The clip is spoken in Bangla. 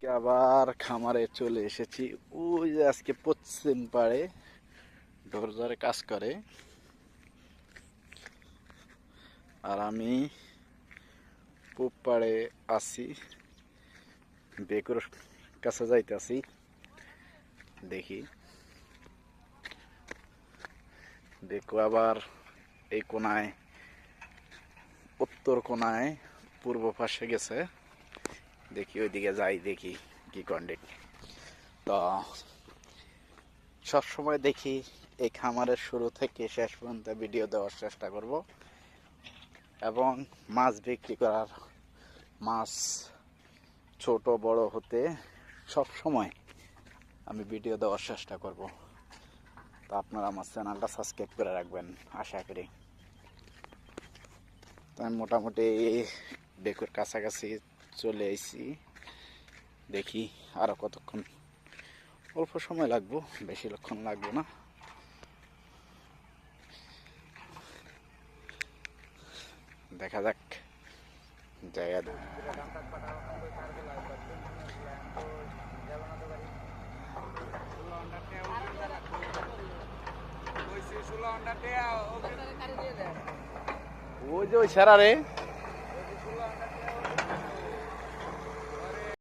আজকে আবার খামারে চলে এসেছি। ওই যে আজকে পশ্চিম পাড়ে ডোরজারে কাজ করে, আর আমি পূব পাড়ে আছি, বেকুর কাছে যাইতেছি। দেখি বেকু আবার এই কোনায়, উত্তর কোনায় পূর্ব পাশে গেছে। দেখি ওইদিকে যাই, দেখি কি কন্ডিশন। তো সবসময় দেখি এই খামারের শুরু থেকে শেষ পর্যন্ত ভিডিও দেওয়ার চেষ্টা করব, এবং মাছ বিক্রি করার, মাছ ছোট বড় হতে সব সময় আমি ভিডিও দেওয়ার চেষ্টা করব। তো আপনারা আমার চ্যানেলটা সাবস্ক্রাইব করে রাখবেন আশা করি। তো আমি মোটামুটি বেকুর কাছাকাছি চলে এসেছি। দেখি আরো কতক্ষণ, অল্প সময় লাগবো, বেশি লক্ষণ লাগবে না। দেখা যাক জায়গা। ওই যে ওই সারা রে